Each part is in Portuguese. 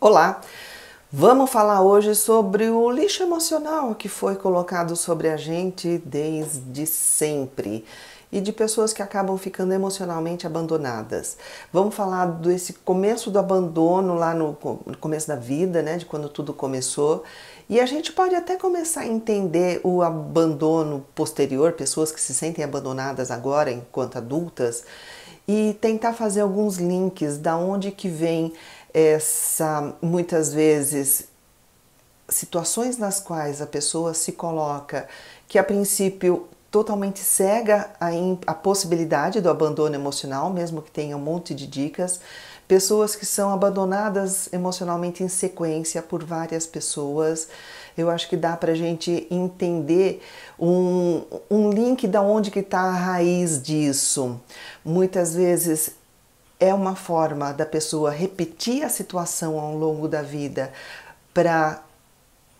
Olá, vamos falar hoje sobre o lixo emocional que foi colocado sobre a gente desde sempre e de pessoas que acabam ficando emocionalmente abandonadas. Vamos falar desse começo do abandono lá no começo da vida, né, de quando tudo começou. E a gente pode até começar a entender o abandono posterior, pessoas que se sentem abandonadas agora enquanto adultas, e tentar fazer alguns links da onde que vem essa, muitas vezes, situações nas quais a pessoa se coloca que a princípio totalmente cega a possibilidade do abandono emocional, mesmo que tenha um monte de dicas, pessoas que são abandonadas emocionalmente em sequência por várias pessoas. Eu acho que dá para a gente entender um link da onde que está a raiz disso. Muitas vezes é uma forma da pessoa repetir a situação ao longo da vida para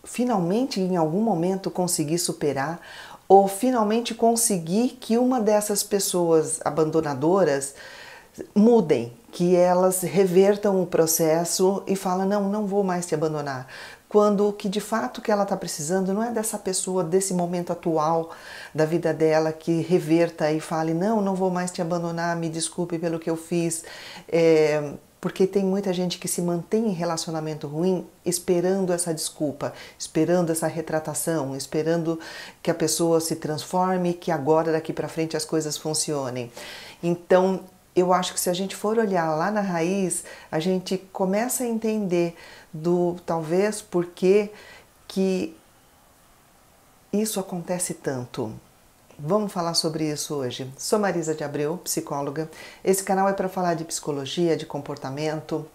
finalmente em algum momento conseguir superar ou finalmente conseguir que uma dessas pessoas abandonadoras mudem, que elas revertam o processo e falam, não vou mais te abandonar. Quando o que de fato que ela está precisando não é dessa pessoa, desse momento atual da vida dela que reverta e fale, não vou mais te abandonar, me desculpe pelo que eu fiz. Porque tem muita gente que se mantém em relacionamento ruim esperando essa desculpa, esperando essa retratação, esperando que a pessoa se transforme, que agora daqui para frente as coisas funcionem. Então, eu acho que se a gente for olhar lá na raiz, a gente começa a entender do talvez por que isso acontece tanto. Vamos falar sobre isso hoje. Sou Marisa de Abreu, psicóloga. Esse canal é para falar de psicologia, de comportamento,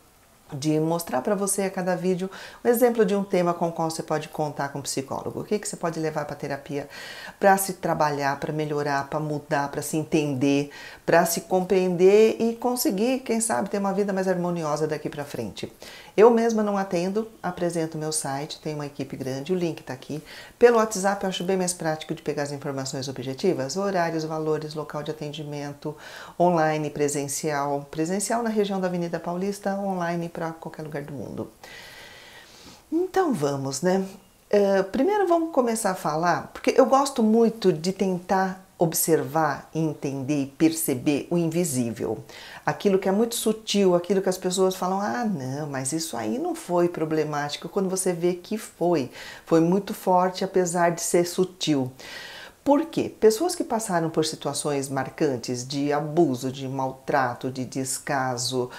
de mostrar para você a cada vídeo um exemplo de um tema com o qual você pode contar com um psicólogo. O que você pode levar para a terapia para se trabalhar, para melhorar, para mudar, para se entender, para se compreender e conseguir, quem sabe, ter uma vida mais harmoniosa daqui para frente. Eu mesma não atendo, apresento meu site, tenho uma equipe grande, o link está aqui. Pelo WhatsApp eu acho bem mais prático de pegar as informações objetivas, horários, valores, local de atendimento, online, presencial. Presencial na região da Avenida Paulista, online para qualquer lugar do mundo. Então vamos, né? Primeiro vamos começar a falar, porque eu gosto muito de tentar observar, entender e perceber o invisível. Aquilo que é muito sutil, aquilo que as pessoas falam, não, mas isso aí não foi problemático, quando você vê que foi muito forte apesar de ser sutil. Por quê? Pessoas que passaram por situações marcantes de abuso, de maltrato, de descaso,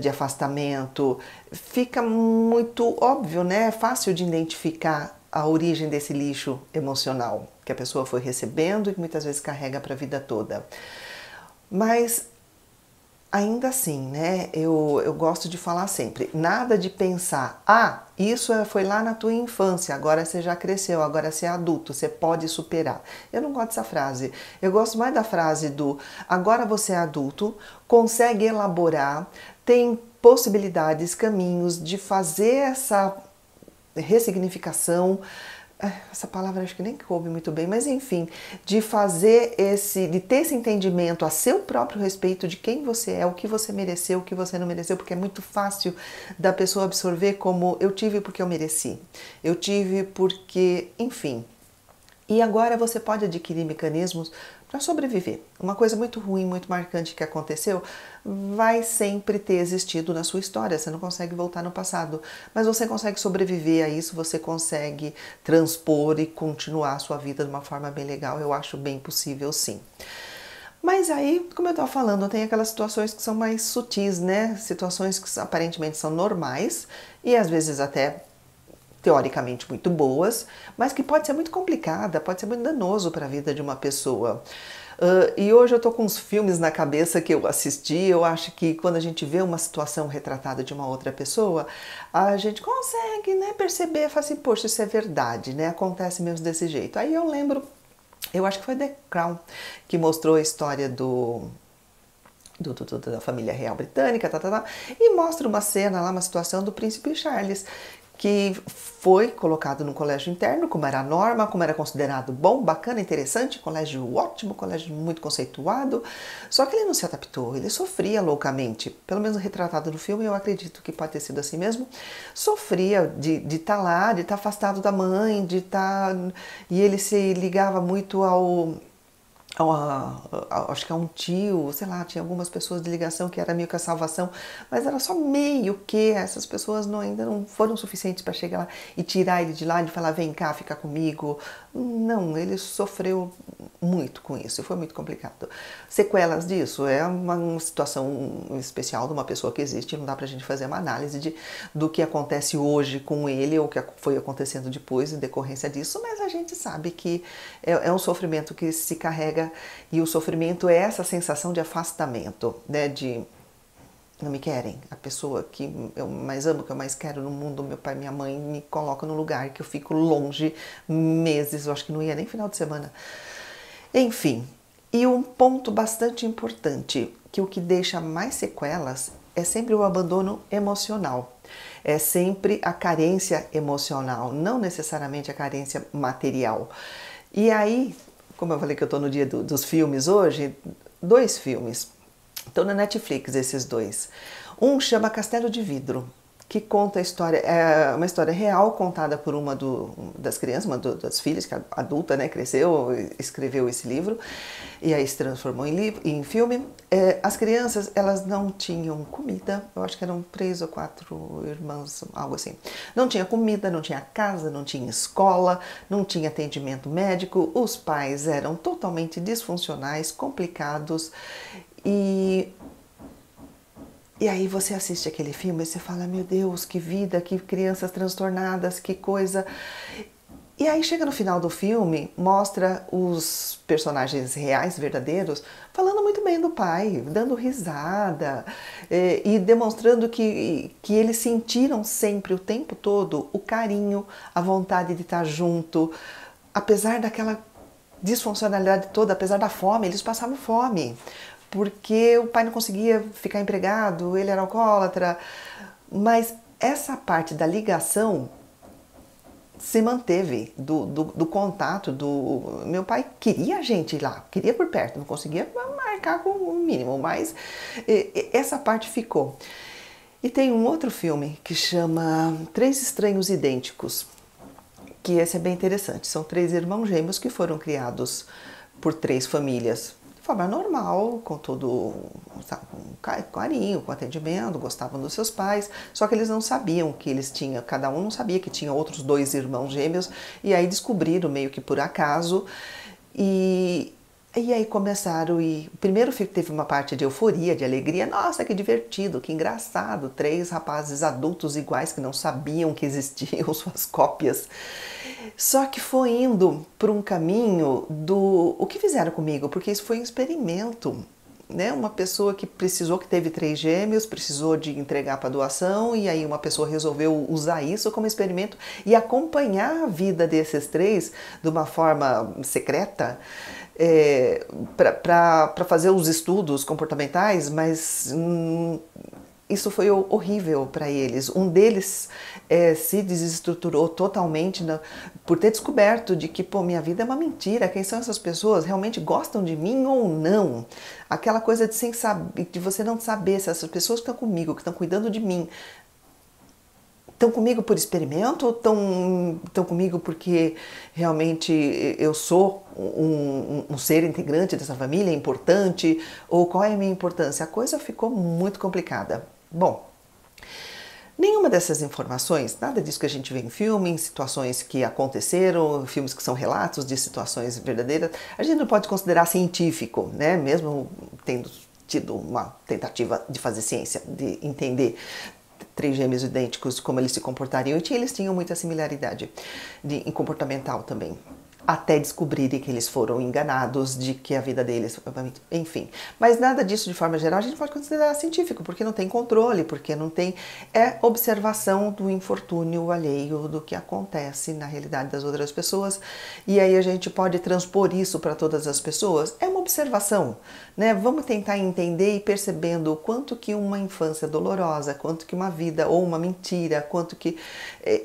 de afastamento, fica muito óbvio, né? É fácil de identificar a origem desse lixo emocional que a pessoa foi recebendo e que muitas vezes carrega para a vida toda. Mas ainda assim, né, eu gosto de falar sempre, nada de pensar, isso foi lá na tua infância, agora você já cresceu, agora você é adulto, você pode superar. Eu não gosto dessa frase, eu gosto mais da frase do, agora você é adulto, consegue elaborar, tem possibilidades, caminhos de fazer essa ressignificação, essa palavra acho que nem coube muito bem, mas enfim, de fazer de ter esse entendimento a seu próprio respeito de quem você é, o que você mereceu, o que você não mereceu, porque é muito fácil da pessoa absorver como eu tive porque eu mereci, eu tive porque, enfim. E agora você pode adquirir mecanismos para sobreviver. Uma coisa muito ruim, muito marcante que aconteceu vai sempre ter existido na sua história. Você não consegue voltar no passado, mas você consegue sobreviver a isso, você consegue transpor e continuar a sua vida de uma forma bem legal. Eu acho bem possível, sim. Mas aí, como eu estava falando, tem aquelas situações que são mais sutis, né? Situações que aparentemente são normais e às vezes até teoricamente muito boas, mas que pode ser muito complicada, pode ser muito danoso para a vida de uma pessoa. E hoje eu estou com uns filmes na cabeça que eu assisti, eu acho que quando a gente vê uma situação retratada de uma outra pessoa, a gente consegue, né, perceber, fala assim, poxa, isso é verdade, né, acontece mesmo desse jeito. Aí eu lembro, eu acho que foi The Crown, que mostrou a história da família real britânica, e mostra uma cena lá, uma situação do príncipe Charles, que foi colocado no colégio interno, como era a norma, como era considerado bom, bacana, interessante, colégio ótimo, colégio muito conceituado, só que ele não se adaptou, ele sofria loucamente, pelo menos retratado no filme, eu acredito que pode ter sido assim mesmo, sofria de estar lá, de estar afastado da mãe, de estar... E ele se ligava muito acho que a um tio, sei lá, tinha algumas pessoas de ligação que era meio que a salvação, mas era só meio que essas pessoas ainda não foram suficientes para chegar lá e tirar ele de lá e falar, vem cá, fica comigo. Não, ele sofreu muito com isso, foi muito complicado. Sequelas disso é uma situação especial de uma pessoa que existe, não dá pra gente fazer uma análise do que acontece hoje com ele ou o que foi acontecendo depois em decorrência disso, mas a gente sabe que é um sofrimento que se carrega, e o sofrimento é essa sensação de afastamento, né, de não me querem, a pessoa que eu mais amo, que eu mais quero no mundo, meu pai e minha mãe, me colocam num lugar que eu fico longe meses, eu acho que não ia nem final de semana. Enfim, e um ponto bastante importante, que o que deixa mais sequelas é sempre o abandono emocional. É sempre a carência emocional, não necessariamente a carência material. E aí, como eu falei que eu estou no dia dos filmes hoje, 2 filmes. Estão na Netflix esses 2. Um chama Castelo de Vidro, que conta a história, é uma história real contada por uma das crianças, uma das filhas, que é adulta, né, cresceu, escreveu esse livro e aí se transformou em filme. As crianças, elas não tinham comida, eu acho que eram 3 ou 4 irmãos, algo assim. Não tinha comida, não tinha casa, não tinha escola, não tinha atendimento médico, os pais eram totalmente disfuncionais, complicados e aí você assiste aquele filme e você fala, meu Deus, que vida, que crianças transtornadas, que coisa. E aí chega no final do filme, mostra os personagens reais, verdadeiros, falando muito bem do pai, dando risada e demonstrando que eles sentiram sempre, o tempo todo, o carinho, a vontade de estar junto, apesar daquela disfuncionalidade toda, apesar da fome, eles passavam fome, porque o pai não conseguia ficar empregado, ele era alcoólatra, mas essa parte da ligação se manteve, do contato, meu pai queria a gente ir lá, queria por perto, não conseguia marcar com o mínimo, mas essa parte ficou. E tem um outro filme que chama Três Estranhos Idênticos, que esse é bem interessante, são 3 irmãos gêmeos que foram criados por 3 famílias, de forma normal, com todo, sabe, com carinho, com atendimento, gostavam dos seus pais, só que eles não sabiam que eles tinham, cada um não sabia que tinha outros 2 irmãos gêmeos, e aí descobriram meio que por acaso, e aí começaram, e o primeiro filme teve uma parte de euforia, de alegria, nossa, que divertido, que engraçado, 3 rapazes adultos iguais que não sabiam que existiam suas cópias. Só que foi indo por um caminho o que fizeram comigo, porque isso foi um experimento, né? Uma pessoa que teve 3 gêmeos, precisou de entregar para doação, e aí uma pessoa resolveu usar isso como experimento e acompanhar a vida desses 3 de uma forma secreta, para fazer os estudos comportamentais, mas isso foi horrível para eles. Um deles se desestruturou totalmente por ter descoberto de que, pô, minha vida é uma mentira, quem são essas pessoas? Realmente gostam de mim ou não? Aquela coisa de você não saber se essas pessoas que estão comigo, que estão cuidando de mim, estão comigo por experimento ou estão comigo porque realmente eu sou um ser integrante dessa família, importante, ou qual é a minha importância? A coisa ficou muito complicada. Bom, nenhuma dessas informações, nada disso que a gente vê em filme, em situações que aconteceram, filmes que são relatos de situações verdadeiras, a gente não pode considerar científico, né? Mesmo tendo tido uma tentativa de fazer ciência, de entender 3 gêmeos idênticos, como eles se comportariam, e eles tinham muita similaridade em comportamental também. até descobrirem que eles foram enganados, de que a vida deles, enfim. Mas nada disso, de forma geral, a gente pode considerar científico, porque não tem controle, porque não tem observação do infortúnio alheio, do que acontece na realidade das outras pessoas, e aí a gente pode transpor isso para todas as pessoas. É uma observação, né? Vamos tentar entender e percebendo o quanto que uma infância dolorosa, quanto que uma vida ou uma mentira, quanto que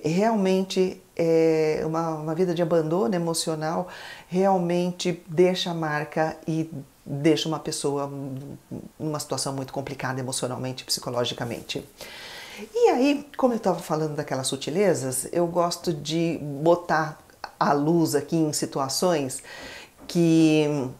realmente uma vida de abandono emocional realmente deixa marca e deixa uma pessoa numa situação muito complicada emocionalmente, psicologicamente. E aí, como eu estava falando daquelas sutilezas, eu gosto de botar a luz aqui em situações que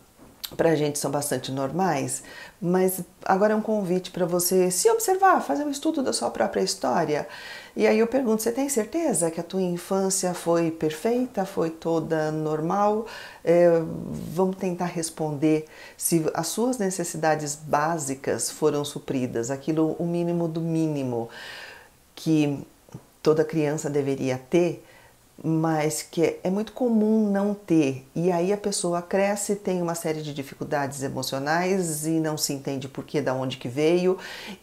para a gente são bastante normais, mas agora é um convite para você se observar, fazer um estudo da sua própria história. E aí eu pergunto, você tem certeza que a tua infância foi perfeita, foi toda normal? Vamos tentar responder se as suas necessidades básicas foram supridas, aquilo o mínimo do mínimo que toda criança deveria ter, mas que é muito comum não ter, e aí a pessoa cresce, tem uma série de dificuldades emocionais e não se entende por que, da onde que veio,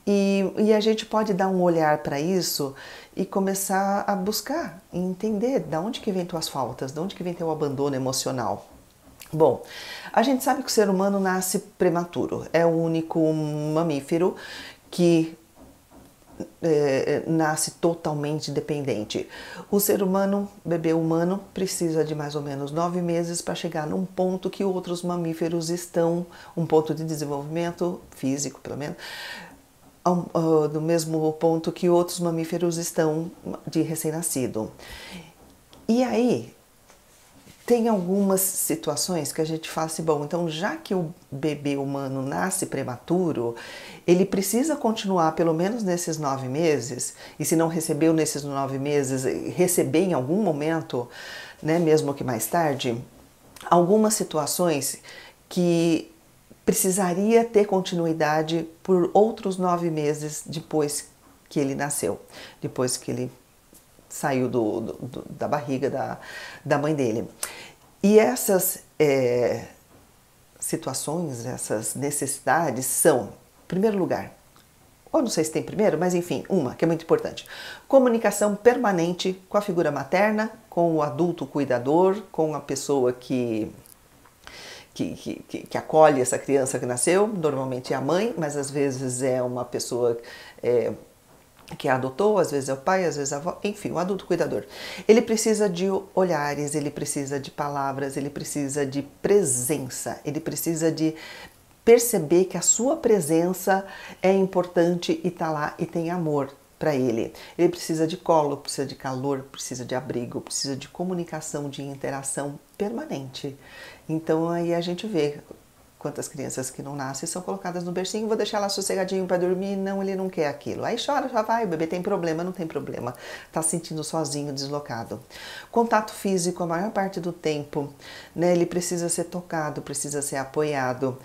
e a gente pode dar um olhar para isso e começar a buscar e entender da onde que vem tuas faltas, de onde que vem teu abandono emocional. Bom, a gente sabe que o ser humano nasce prematuro, é o único mamífero que nasce totalmente dependente. O ser humano, bebê humano, precisa de mais ou menos 9 meses para chegar num ponto que outros mamíferos estão, um ponto de desenvolvimento físico, pelo menos, do mesmo ponto que outros mamíferos estão de recém-nascido. E aí, tem algumas situações que a gente fala assim, bom, então já que o bebê humano nasce prematuro, ele precisa continuar pelo menos nesses 9 meses, e se não recebeu nesses 9 meses, receber em algum momento, né, mesmo que mais tarde, algumas situações que precisaria ter continuidade por outros 9 meses depois que ele nasceu, depois que ele saiu da barriga da mãe dele. E essas situações, essas necessidades são, em primeiro lugar, ou não sei se tem primeiro, mas enfim, uma que é muito importante: comunicação permanente com a figura materna, com o adulto cuidador, com a pessoa que acolhe essa criança que nasceu. Normalmente é a mãe, mas às vezes é uma pessoa que a adotou, às vezes é o pai, às vezes a avó, enfim, o adulto cuidador. Ele precisa de olhares, ele precisa de palavras, ele precisa de presença, ele precisa de perceber que a sua presença é importante e está lá e tem amor para ele. Ele precisa de colo, precisa de calor, precisa de abrigo, precisa de comunicação, de interação permanente. Então aí a gente vê quantas crianças que não nascem são colocadas no bercinho, vou deixar ela sossegadinho para dormir, não, ele não quer aquilo. Aí chora, já vai, o bebê tem problema, não tem problema, tá se sentindo sozinho, deslocado. Contato físico a maior parte do tempo, né? Ele precisa ser tocado, precisa ser apoiado.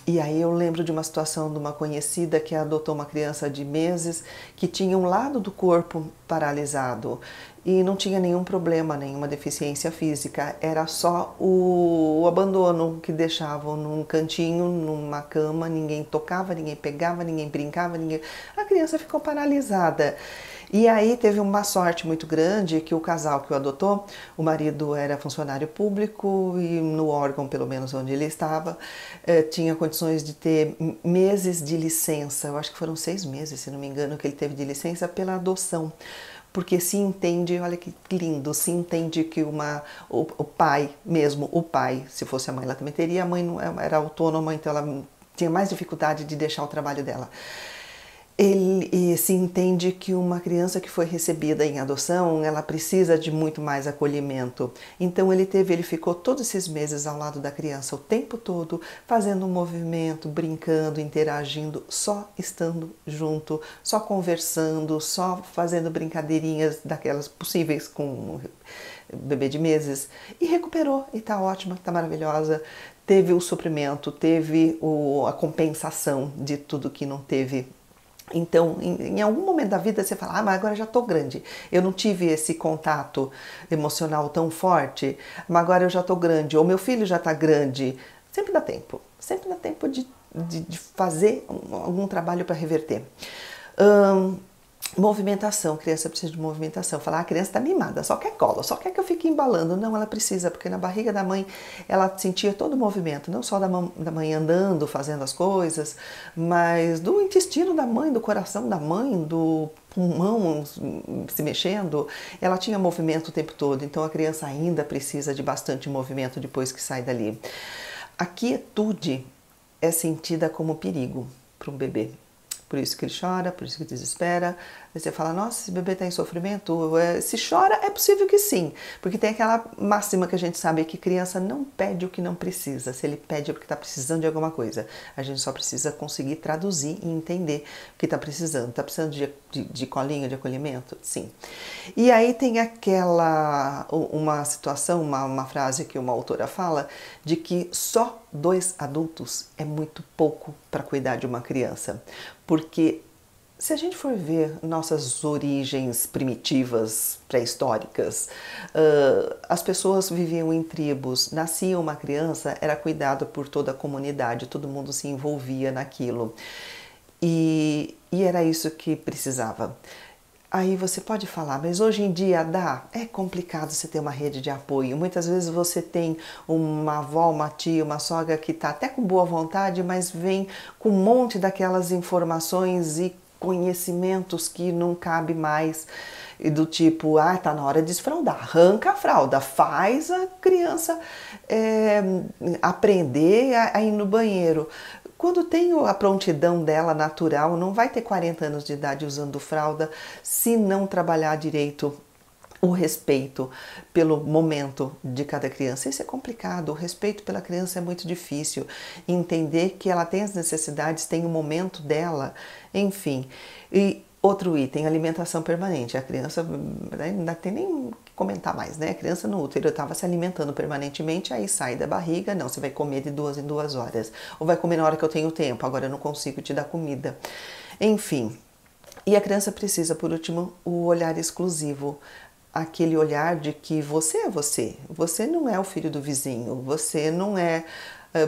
E aí eu lembro de uma situação de uma conhecida que adotou uma criança de meses que tinha um lado do corpo paralisado e não tinha nenhum problema, nenhuma deficiência física, era só o abandono que deixavam num cantinho, numa cama, ninguém tocava, ninguém pegava, ninguém brincava, a criança ficou paralisada. E aí teve uma sorte muito grande que o casal que o adotou, o marido era funcionário público e no órgão, pelo menos onde ele estava, tinha condições de ter meses de licença. Eu acho que foram 6 meses, se não me engano, que ele teve de licença pela adoção. Porque se entende, olha que lindo, se entende que o pai mesmo, o pai, se fosse a mãe, ela também teria, a mãe não era autônoma, então ela tinha mais dificuldade de deixar o trabalho dela. Ele se entende que uma criança que foi recebida em adoção, ela precisa de muito mais acolhimento. Então ele ficou todos esses meses ao lado da criança, o tempo todo, fazendo um movimento, brincando, interagindo, só estando junto, só conversando, só fazendo brincadeirinhas daquelas possíveis com bebê de meses. E recuperou, e tá ótima, tá maravilhosa. Teve o suprimento, teve a compensação de tudo que não teve Então, em algum momento da vida você fala, mas agora já estou grande, eu não tive esse contato emocional tão forte, mas agora eu já estou grande, ou meu filho já está grande. Sempre dá tempo de fazer algum trabalho para reverter. Movimentação, criança precisa de movimentação. Falar, a criança está mimada, só quer colo, só quer que eu fique embalando. Não, ela precisa, porque na barriga da mãe ela sentia todo o movimento, não só da mãe andando, fazendo as coisas, mas do intestino da mãe, do coração da mãe, do pulmão se mexendo. Ela tinha movimento o tempo todo, então a criança ainda precisa de bastante movimento depois que sai dali. A quietude é sentida como perigo para um bebê. Por isso que ele chora, por isso que desespera. Aí você fala, nossa, esse bebê está em sofrimento. Se chora, é possível que sim. Porque tem aquela máxima que a gente sabe que criança não pede o que não precisa. Se ele pede é porque está precisando de alguma coisa. A gente só precisa conseguir traduzir e entender o que está precisando. Está precisando de colinho, de acolhimento? Sim. E aí tem uma situação, uma frase que uma autora fala, de que só 2 adultos é muito pouco para cuidar de uma criança. Porque se a gente for ver nossas origens primitivas, pré-históricas, as pessoas viviam em tribos, nascia uma criança, era cuidado por toda a comunidade, todo mundo se envolvia naquilo. E era isso que precisava. Aí você pode falar, mas hoje em dia dá? É complicado você ter uma rede de apoio. Muitas vezes você tem uma avó, uma tia, uma sogra que está até com boa vontade, mas vem com um monte daquelas informações e conhecimentos que não cabe mais. Do tipo, tá na hora de desfraldar, arranca a fralda, faz a criança aprender a ir no banheiro. Quando tem a prontidão dela natural, não vai ter 40 anos de idade usando fralda se não trabalhar direito o respeito pelo momento de cada criança. Isso é complicado, o respeito pela criança é muito difícil. Entender que ela tem as necessidades, tem o momento dela, enfim. E outro item, alimentação permanente. A criança, não tem nem que comentar mais, né? A criança no útero estava se alimentando permanentemente, aí sai da barriga, não, você vai comer de 2 em 2 horas. Ou vai comer na hora que eu tenho tempo, agora eu não consigo te dar comida. Enfim. E a criança precisa, por último, o olhar exclusivo. Aquele olhar de que você é você. Você não é o filho do vizinho, você não é...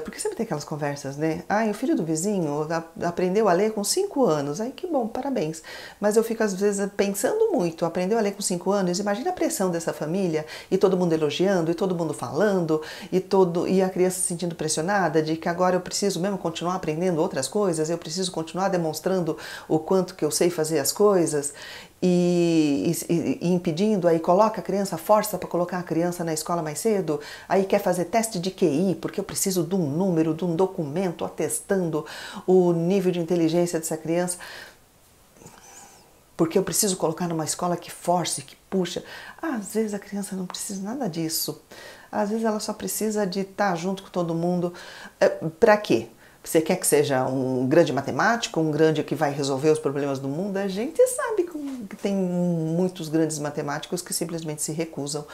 Porque sempre tem aquelas conversas, né? O filho do vizinho aprendeu a ler com 5 anos. Ai, que bom, parabéns. Mas eu fico, às vezes, pensando muito. Aprendeu a ler com 5 anos? Imagina a pressão dessa família, e todo mundo elogiando, e todo mundo falando, e a criança se sentindo pressionada de que agora eu preciso mesmo continuar aprendendo outras coisas, eu preciso continuar demonstrando o quanto que eu sei fazer as coisas. E impedindo, aí coloca a criança, força para colocar a criança na escola mais cedo, aí quer fazer teste de QI, porque eu preciso de um número, de um documento atestando o nível de inteligência dessa criança, porque eu preciso colocar numa escola que force, que puxa. Às vezes a criança não precisa nada disso, às vezes ela só precisa de estar junto com todo mundo. Para quê? Você quer que seja um grande matemático, um grande que vai resolver os problemas do mundo? A gente sabe que tem muitos grandes matemáticos que simplesmente se recusam.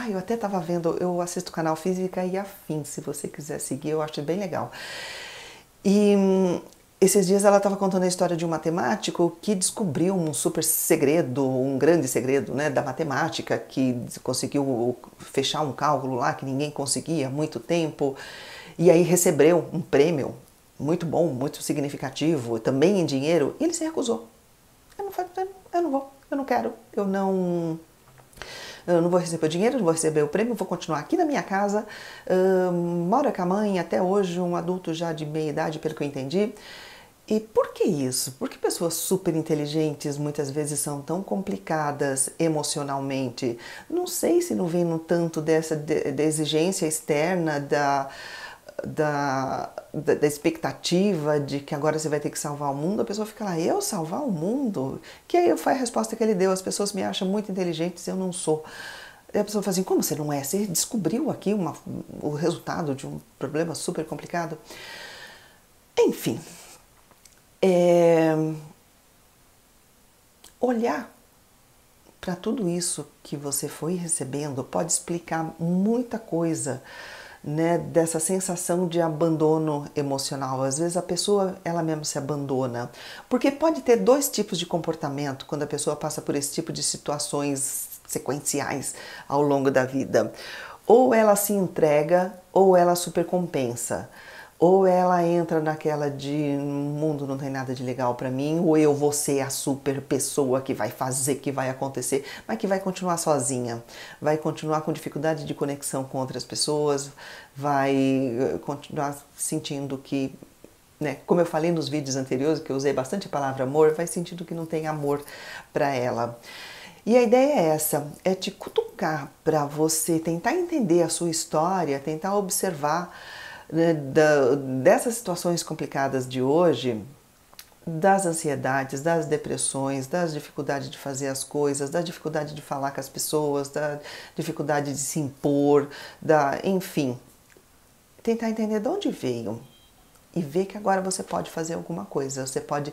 Eu até estava vendo, eu assisto o canal Física e Afins, se você quiser seguir, eu acho bem legal. E esses dias ela estava contando a história de um matemático que descobriu um super segredo, um grande segredo, né, da matemática, que conseguiu fechar um cálculo lá que ninguém conseguia há muito tempo. E aí recebeu um prêmio muito bom, muito significativo, também em dinheiro, e ele se recusou. Eu não vou, eu não quero, eu não vou receber o dinheiro, não vou receber o prêmio, vou continuar aqui na minha casa, moro com a mãe até hoje, um adulto já de meia idade, pelo que eu entendi. E por que isso? Por que pessoas super inteligentes muitas vezes são tão complicadas emocionalmente? Não sei se não vem no tanto da exigência externa, da expectativa de que agora você vai ter que salvar o mundo. A pessoa fica lá, eu salvar o mundo? Que aí foi a resposta que ele deu, as pessoas me acham muito inteligentes, eu não sou. E a pessoa fala assim, como você não é? Você descobriu aqui o resultado de um problema super complicado? Enfim, olhar para tudo isso que você foi recebendo pode explicar muita coisa né, dessa sensação de abandono emocional. Às vezes a pessoa, ela mesma se abandona, porque pode ter dois tipos de comportamento quando a pessoa passa por esse tipo de situações sequenciais ao longo da vida. Ou ela se entrega, ou ela supercompensa. Ou ela entra naquela de o mundo não tem nada de legal para mim, ou eu vou ser a super pessoa que vai fazer, que vai acontecer, mas que vai continuar sozinha, vai continuar com dificuldade de conexão com outras pessoas, vai continuar sentindo que, né, como eu falei nos vídeos anteriores, que eu usei bastante a palavra amor, vai sentindo que não tem amor para ela. E a ideia é essa, é te cutucar para você tentar entender a sua história, tentar observar, né, dessas situações complicadas de hoje, das ansiedades, das depressões, das dificuldades de fazer as coisas, da dificuldade de falar com as pessoas, da dificuldade de se impor, enfim, tentar entender de onde veio. E ver que agora você pode fazer alguma coisa, você pode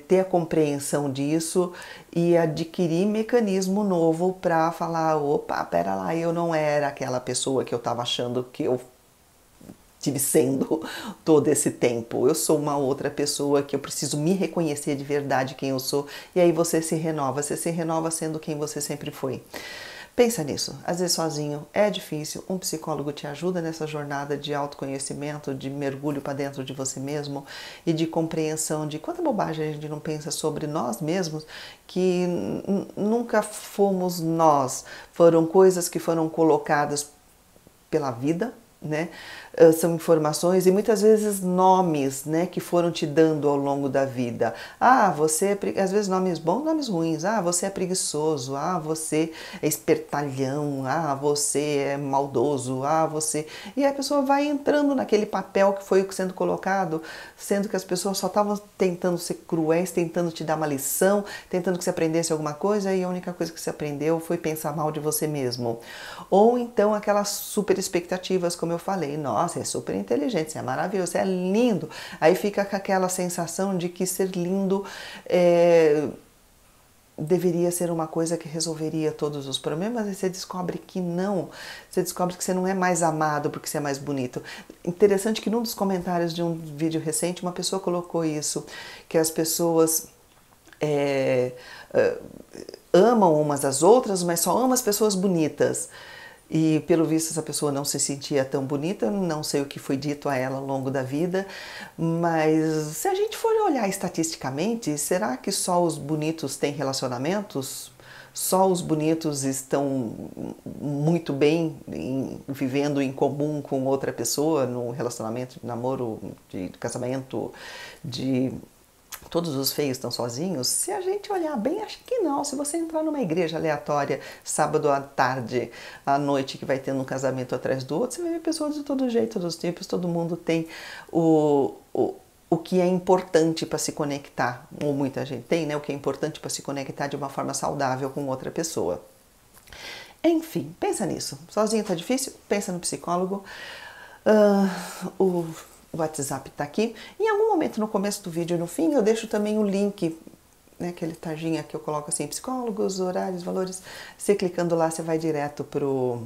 ter a compreensão disso e adquirir mecanismo novo para falar, opa, pera lá, eu não era aquela pessoa que eu estava achando que eu tive sendo todo esse tempo. Eu sou uma outra pessoa que eu preciso me reconhecer de verdade quem eu sou. E aí você se renova sendo quem você sempre foi. Pensa nisso, às vezes sozinho é difícil, um psicólogo te ajuda nessa jornada de autoconhecimento, de mergulho para dentro de você mesmo e de compreensão de quanta bobagem a gente não pensa sobre nós mesmos, que nunca fomos nós, foram coisas que foram colocadas pela vida, né? São informações e muitas vezes nomes, né, que foram te dando ao longo da vida. Ah, você é às vezes nomes bons, nomes ruins. Ah, você é preguiçoso. Ah, você é espertalhão. Ah, você é maldoso. Ah, você... E a pessoa vai entrando naquele papel que foi sendo colocado, sendo que as pessoas só estavam tentando ser cruéis, tentando te dar uma lição, tentando que você aprendesse alguma coisa e a única coisa que você aprendeu foi pensar mal de você mesmo. Ou então aquelas super expectativas, como eu falei, nossa, é super inteligente, você é maravilhoso, você é lindo. Aí fica com aquela sensação de que ser lindo deveria ser uma coisa que resolveria todos os problemas, e você descobre que não. Você descobre que você não é mais amado porque você é mais bonito. Interessante que num dos comentários de um vídeo recente, uma pessoa colocou isso, que as pessoas amam umas às outras, mas só amam as pessoas bonitas. E pelo visto essa pessoa não se sentia tão bonita, não sei o que foi dito a ela ao longo da vida, mas se a gente for olhar estatisticamente, será que só os bonitos têm relacionamentos? Só os bonitos estão muito bem vivendo em comum com outra pessoa, num relacionamento de namoro, de casamento, de... Todos os feios estão sozinhos? Se a gente olhar bem, acho que não. Se você entrar numa igreja aleatória, sábado à tarde, à noite, que vai tendo um casamento atrás do outro, você vai ver pessoas de todo jeito, todos os tipos, todo mundo tem o que é importante para se conectar, ou muita gente tem, né? O que é importante para se conectar de uma forma saudável com outra pessoa. Enfim, pensa nisso. Sozinho tá difícil? Pensa no psicólogo. O WhatsApp está aqui. Em algum momento no começo do vídeo e no fim eu deixo também o link, né, aquele tarjinha que eu coloco assim, psicólogos, horários, valores. Você clicando lá, você vai direto pro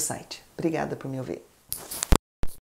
site. Obrigada por me ouvir.